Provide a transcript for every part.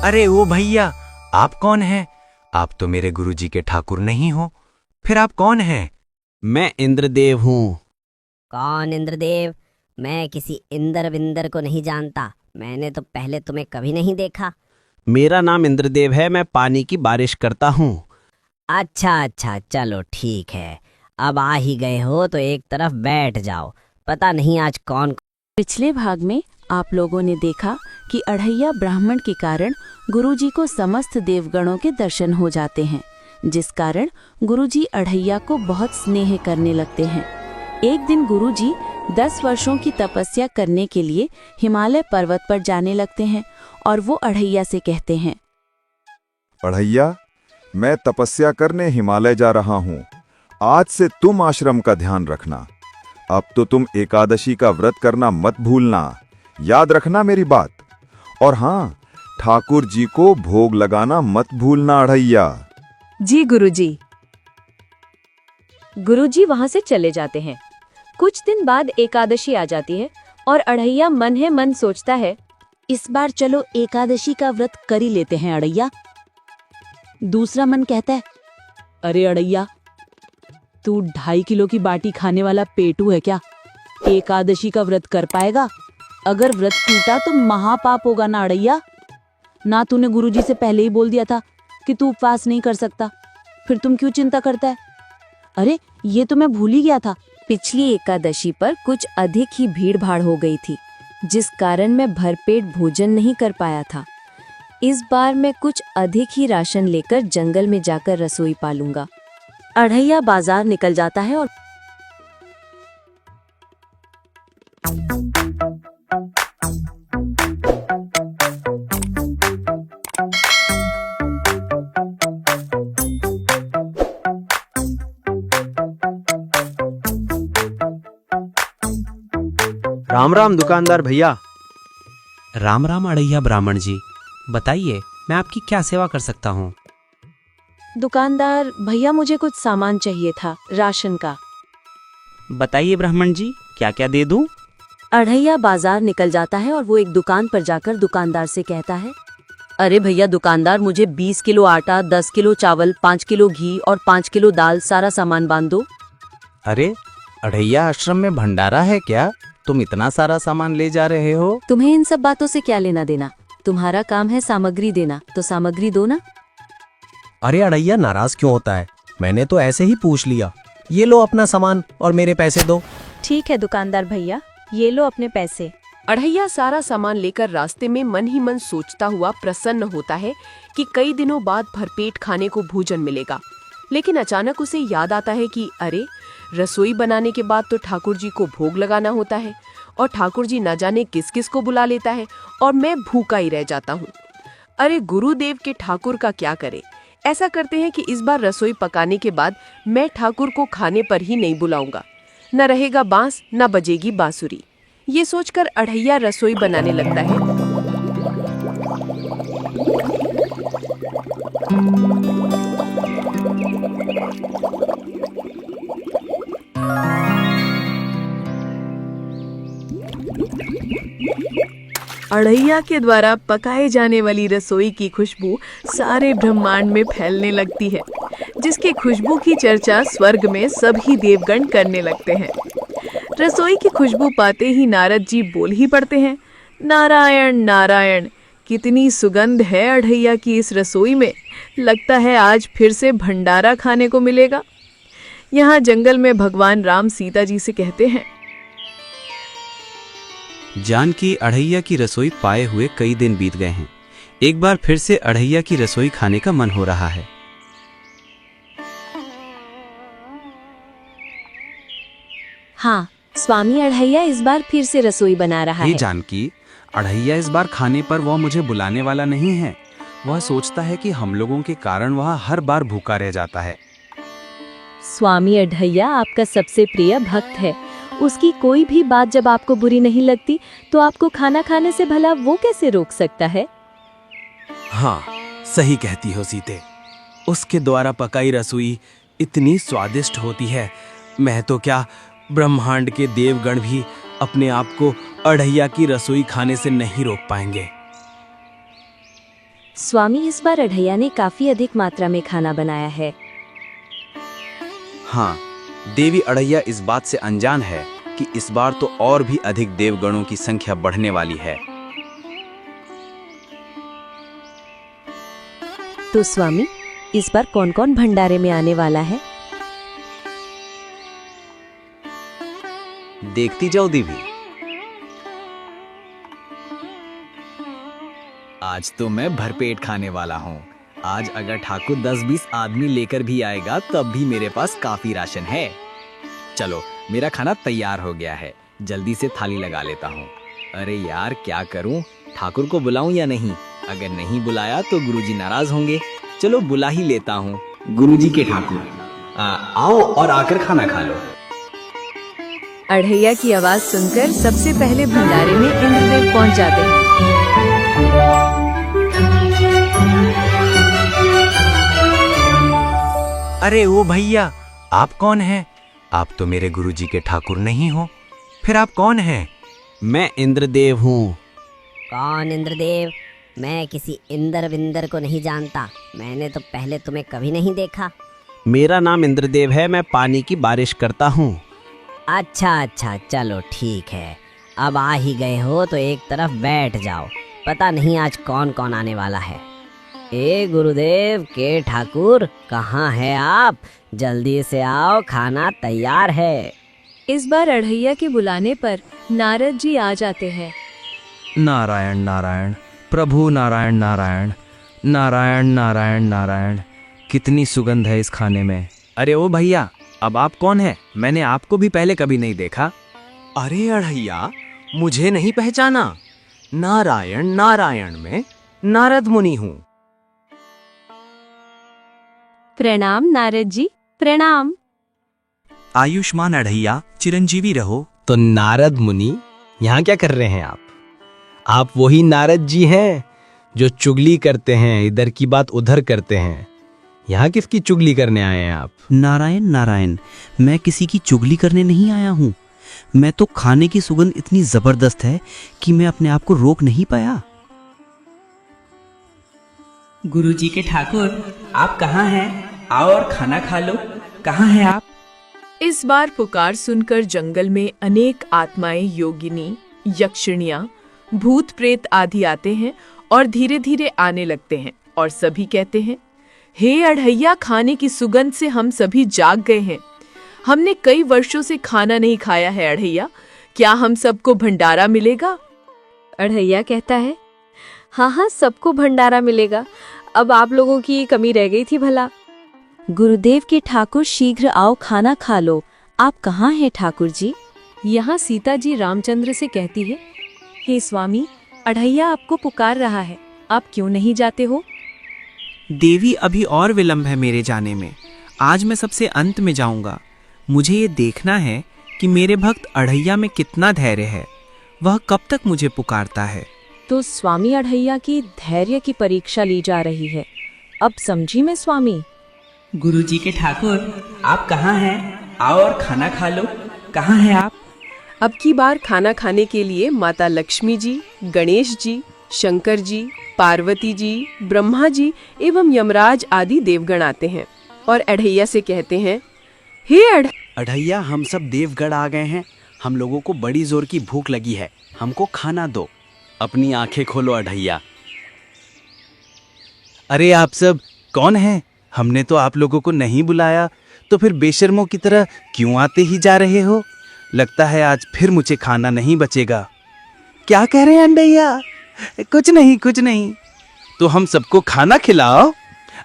अरे ओ भैया, आप कौन हैं? आप तो मेरे गुरुजी के ठाकुर नहीं हो। फिर आप कौन हैं? मैं इंद्रदेव हूँ। कौन इंद्रदेव? मैं किसी इंद्र विंदर को नहीं जानता। मैंने तो पहले तुम्हें कभी नहीं देखा। मेरा नाम इंद्रदेव है, मैं पानी की बारिश करता हूँ। अच्छा अच्छा, चलो ठीक है। अब आ ही गए हो तो एक तरफ बैठ जाओ। पता नहीं आज कौन। पिछले भाग में आप लोगों ने देखा कि अढ़ैया ब्राह्मण के कारण गुरुजी को समस्त देवगणों के दर्शन हो जाते हैं, जिस कारण गुरुजी अढ़ैया को बहुत स्नेह करने लगते हैं। एक दिन गुरुजी 10 वर्षों की तपस्या करने के लिए हिमालय पर्वत पर जाने लगते हैं और वो अढ़ैया से कहते हैं, अढ़ैया, मैं तपस्या करने हिमालय जा रहा हूँ। आज से तुम आश्रम का ध्यान रखना। अब तो तुम एकादशी का व्रत करना मत भूलना। याद रखना मेरी बात। और हाँ, ठाकुर जी को भोग लगाना मत भूलना अढ़ैया। जी गुरुजी। गुरुजी वहां से चले जाते हैं। कुछ दिन बाद एकादशी आ जाती है और अढ़ैया मन है मन सोचता है, इस बार चलो एकादशी का व्रत कर ही लेते हैं अढ़ैया। दूसरा मन कहता है, अरे अढ़ैया, तू 2.5 किलो की बाटी खाने वाला पेटू है क्या? एकादशी का व्रत कर पाएगा? अगर व्रत टूटा तो महापाप होगा ना अढ़ैया। ना तूने गुरुजी से पहले ही बोल दिया था कि तू उपवास नहीं कर सकता, फिर तुम क्यों चिंता करता है? अरे ये तो मैं भूल ही गया था। पिछली एकादशी पर कुछ अधिक ही भीड़ भाड़ हो गई थी, जिस कारण मैं भरपेट भोजन नहीं कर पाया था। इस बार मैं कुछ अधिक ही राशन लेकर जंगल में जाकर रसोई पालूंगा। अढ़ैया बाजार निकल जाता है और राम राम दुकानदार भैया। राम राम अढ़ैया ब्राह्मण जी, बताइए मैं आपकी क्या सेवा कर सकता हूँ? दुकानदार भैया, मुझे कुछ सामान चाहिए था राशन का। बताइए ब्राह्मण जी, क्या क्या दे दूँ? अढ़ैया बाजार निकल जाता है और वो एक दुकान पर जाकर दुकानदार से कहता है, अरे भैया दुकानदार, मुझे 20 किलो आटा, 10 किलो चावल, 5 किलो घी और 5 किलो दाल, सारा सामान बांध दो। अरे अढ़ैया आश्रम में भंडारा है क्या? तुम इतना सारा सामान ले जा रहे हो? तुम्हें इन सब बातों से क्या लेना देना? तुम्हारा काम है सामग्री देना, तो सामग्री दो ना। अरे अढ़ैया, नाराज क्यों होता है? मैंने तो ऐसे ही पूछ लिया। ये लो अपना सामान और मेरे पैसे दो। ठीक है दुकानदार भैया, ये लो अपने पैसे। अढ़ैया सारा सामान लेकर रास्ते में मन ही मन सोचता हुआ प्रसन्न होता है कि कई दिनों बाद भरपेट खाने को भोजन मिलेगा। लेकिन अचानक उसे याद आता है कि अरे, रसोई बनाने के बाद तो ठाकुर जी को भोग लगाना होता है और ठाकुर जी न जाने किस किस को बुला लेता है और मैं भूखा ही रह जाता हूँ। अरे गुरुदेव के ठाकुर का क्या करे। ऐसा करते हैं कि इस बार रसोई पकाने के बाद मैं ठाकुर को खाने पर ही नहीं बुलाऊंगा। न रहेगा बांस, न बजेगी बांसुरी। ये सोचकर अढ़ैया रसोई बनाने लगता है। अढ़ैया के द्वारा पकाए जाने वाली रसोई की खुशबू सारे ब्रह्मांड में फैलने लगती है, जिसकी खुशबू की चर्चा स्वर्ग में सभी देवगण करने लगते हैं। रसोई की खुशबू पाते ही नारद जी बोल ही पड़ते हैं, नारायण नारायण, कितनी सुगंध है अढ़ैया की इस रसोई में। लगता है आज फिर से भंडारा खाने को मिलेगा। यहाँ जंगल में भगवान राम सीता जी से कहते हैं, जानकी अढ़ैया की रसोई पाए हुए कई दिन बीत गए हैं। एक बार फिर से अढ़ैया की रसोई खाने का मन हो रहा है। हाँ, स्वामी अढ़ैया इस बार फिर से रसोई बना रहा है। जानकी, अढ़ैया इस बार खाने पर वह मुझे बुलाने वाला नहीं है। वह सोचता है कि हम लोगों के कारण वह हर बार भूखा रह जाता है। स्वामी अढ़ैया आपका सबसे प्रिय भक्त है। उसकी कोई भी बात जब आपको बुरी नहीं लगती तो आपको खाना खाने से भला वो कैसे रोक सकता है? हाँ, सही कहती हो सीते। उसके द्वारा पकाई रसोई इतनी स्वादिष्ट होती है, मैं तो क्या, ब्रह्मांड के देवगण भी अपने आप को अढ़ैया की रसोई खाने से नहीं रोक पाएंगे। स्वामी, इस बार अढ़ैया ने काफी अधिक मात्रा में खाना बनाया है। हाँ, देवी अढ़ैया इस बात से अनजान है कि इस बार तो और भी अधिक देवगणों की संख्या बढ़ने वाली है। तो स्वामी, इस बार कौन कौन भंडारे में आने वाला है? देखती जाओ देवी। आज तो मैं भरपेट खाने वाला हूँ। आज अगर ठाकुर 10-20 आदमी लेकर भी आएगा तब भी मेरे पास काफी राशन है। चलो, मेरा खाना तैयार हो गया है, जल्दी से थाली लगा लेता हूँ। अरे यार, क्या करूँ? ठाकुर को बुलाऊं या नहीं? अगर नहीं बुलाया तो गुरुजी नाराज होंगे। चलो बुला ही लेता हूँ। गुरुजी के ठाकुर, आओ और आकर खाना खा लो। अढ़ैया की आवाज सुनकर सबसे पहले भंडारे में इंद्रदेव पहुंच जाते हैं। अरे ओ भैया, आप कौन हैं? आप तो मेरे गुरुजी के ठाकुर नहीं हो, फिर आप कौन हैं? मैं इंद्रदेव हूँ। कौन इंद्रदेव? मैं किसी इंद्र विंदर को नहीं जानता। मैंने तो पहले तुम्हें कभी नहीं देखा। मेरा नाम इंद्रदेव है, मैं पानी की बारिश करता हूँ। अच्छा अच्छा, चलो ठीक है। अब आ ही गए हो तो एक तरफ बैठ जाओ। पता नहीं आज कौन कौन आने वाला है। ए गुरुदेव के ठाकुर, कहाँ है आप? जल्दी से आओ, खाना तैयार है। इस बार अढ़ैया के बुलाने पर नारद जी आ जाते हैं। नारायण नारायण, प्रभु नारायण नारायण, नारायण नारायण नारायण। कितनी सुगंध है इस खाने में। अरे ओ भैया, अब आप कौन हैं? मैंने आपको भी पहले कभी नहीं देखा। अरे अढ़ैया, मुझे नहीं पहचाना? नारायण नारायण में नारद मुनि हूँ। प्रणाम नारद जी, प्रणाम। आयुष्मान अढ़ैया, चिरंजीवी रहो। तो नारद मुनि, यहाँ क्या कर रहे हैं आप? आप वही नारद जी हैं जो चुगली करते हैं, इधर की बात उधर करते हैं। यहाँ किसकी चुगली करने आए हैं आप? नारायण नारायण, मैं किसी की चुगली करने नहीं आया हूँ। मैं तो खाने की सुगंध इतनी जबरदस्त है कि मैं अपने आप को रोक नहीं पाया। गुरुजी के ठाकुर, आप कहाँ हैं? आओ और खाना खा लो। कहाँ हैं आप? इस बार पुकार सुनकर जंगल में अनेक आत्माएं, योगिनी, यक्षिणियां, भूत प्रेत आदि आते हैं और धीरे धीरे आने लगते हैं और सभी कहते हैं, हे अढ़ैया, खाने की सुगंध से हम सभी जाग गए हैं। हमने कई वर्षों से खाना नहीं खाया है अढ़ैया, क्या हम सबको भंडारा मिलेगा? अढ़ैया कहता है, हाँ हाँ, सबको भंडारा मिलेगा। अब आप लोगों की कमी रह गई थी भला। गुरुदेव के ठाकुर, शीघ्र आओ, खाना खा लो। आप कहाँ हैं ठाकुर जी? यहाँ सीता जी रामचंद्र से कहती है, हे स्वामी, अढ़ैया आपको पुकार रहा है, आप क्यों नहीं जाते हो? देवी, अभी और विलंब है मेरे जाने में। आज मैं सबसे अंत में जाऊंगा। मुझे ये देखना है कि मेरे भक्त अढ़ैया में कितना धैर्य है। वह कब तक मुझे पुकारता है। तो स्वामी, अढ़ैया की धैर्य की परीक्षा ली जा रही है। अब समझी मैं स्वामी। गुरुजी के ठाकुर, आप कहाँ हैं? आओ और खाना खा लो। कहाँ हैं आप? अब की बार खाना खाने के लिए माता लक्ष्मी जी, गणेश जी, शंकर जी, पार्वती जी, ब्रह्मा जी एवं यमराज आदि देवगण आते हैं और अढ़ैया से कहते हैं, हे अढ़ैया, हम सब देवगण आ गए हैं। हम लोगों को बड़ी जोर की भूख लगी है, हमको खाना दो। अपनी आंखें खोलो अढ़ैया। अरे आप सब कौन हैं? हमने तो आप लोगों को नहीं बुलाया, तो फिर बेशर्मों की तरह क्यों आते ही जा रहे हो? लगता है आज फिर मुझे खाना नहीं बचेगा। क्या कह रहे हैं अढ़ैया? कुछ नहीं कुछ नहीं। तो हम सबको खाना खिलाओ।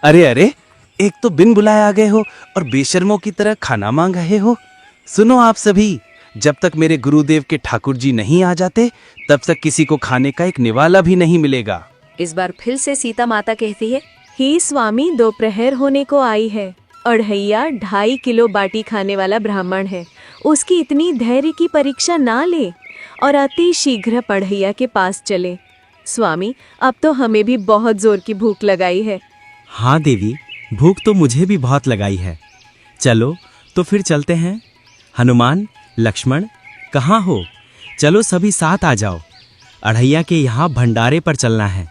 अरे अरे, एक तो बिन बुलाए आ गए हो और बेशर्मों की तरह खाना मांग रहे हो। सुनो आप सभी, जब तक मेरे गुरुदेव के ठाकुर जी नहीं आ जाते तब तक किसी को खाने का एक निवाला भी नहीं मिलेगा। इस बार फिर से सीता माता कहती है, हे स्वामी, दोपहर होने को आई है। अढ़ैया 2.5 किलो बाटी खाने वाला ब्राह्मण है। उसकी इतनी धैर्य की परीक्षा ना ले और अति शीघ्र अढ़ैया के पास चले। स्वामी, अब तो हमें भी बहुत जोर की भूख लगाई है। हाँ देवी, भूख तो मुझे भी बहुत लगाई है। चलो तो फिर चलते हैं। हनुमान, लक्ष्मण, कहाँ हो? चलो सभी साथ आ जाओ। अढ़ैया के यहाँ भंडारे पर चलना है।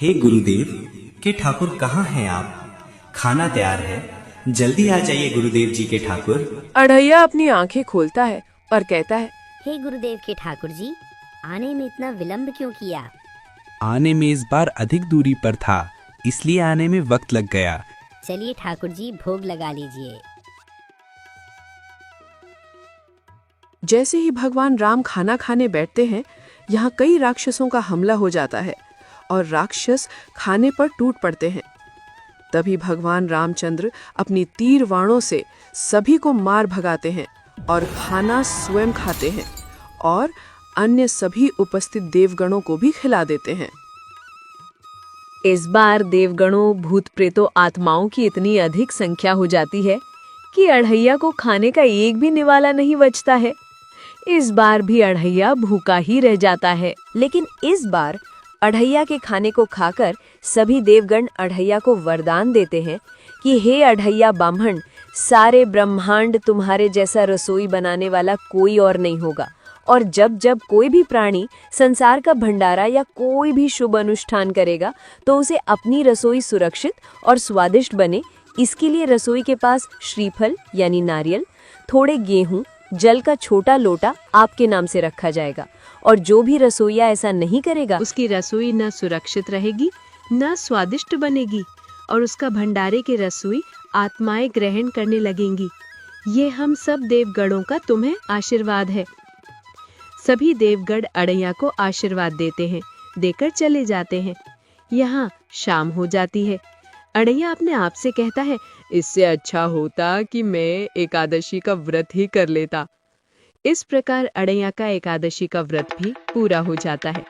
हे गुरुदेव के ठाकुर कहाँ हैं आप? खाना तैयार है, जल्दी आ जाइए गुरुदेव जी के ठाकुर। अढ़ैया अपनी आंखें खोलता है और कहता है, हे गुरुदेव के ठाकुर जी, आने में इतना विलंब क्यों किया? आने में इस बार अधिक दूरी पर था, इसलिए आने में वक्त लग गया। चलिए ठाकुर जी, भोग लगा लीजिए। जैसे ही भगवान राम खाना खाने बैठते हैं, यहाँ कई राक्षसों का हमला हो जाता है और राक्षस खाने पर टूट पड़ते हैं। तभी भगवान रामचंद्र अपनी तीर वाणों से सभी को मार भगाते हैं और खाना स्वयं खाते हैं और अन्य सभी उपस्थित देवगणों को भी खिला देते हैं। इस बार देवगणों, भूत प्रेतों, आत्माओं की इतनी अधिक संख्या हो जाती है कि अढ़ैया को खाने का एक भी निवाला नहीं बचता है। इस बार भी अढ़ैया भूखा ही रह जाता है। लेकिन इस बार अढ़ैया के खाने को खाकर सभी देवगण अढ़ैया को वरदान देते हैं कि हे अढ़ैया ब्राह्मण, सारे ब्रह्मांड तुम्हारे जैसा रसोई बनाने वाला कोई और नहीं होगा, और जब जब कोई भी प्राणी संसार का भंडारा या कोई भी शुभ अनुष्ठान करेगा तो उसे अपनी रसोई सुरक्षित और स्वादिष्ट बने, इसके लिए रसोई के पास श्रीफल यानी नारियल, थोड़े गेहूं, जल का छोटा लोटा आपके नाम से रखा जाएगा, और जो भी रसोईया ऐसा नहीं करेगा उसकी रसोई न सुरक्षित रहेगी, न स्वादिष्ट बनेगी, और उसका भंडारे की रसोई आत्माएं ग्रहण करने लगेंगी। ये हम सब देवगणों का तुम्हें आशीर्वाद है। सभी देवगण अढ़ैया को आशीर्वाद देते हैं, देकर चले जाते हैं। यहाँ शाम हो जाती है। अढ़ैया अपने आप से कहता है, इससे अच्छा होता कि मैं एकादशी का व्रत ही कर लेता। इस प्रकार अढ़ैया का एकादशी का व्रत भी पूरा हो जाता है।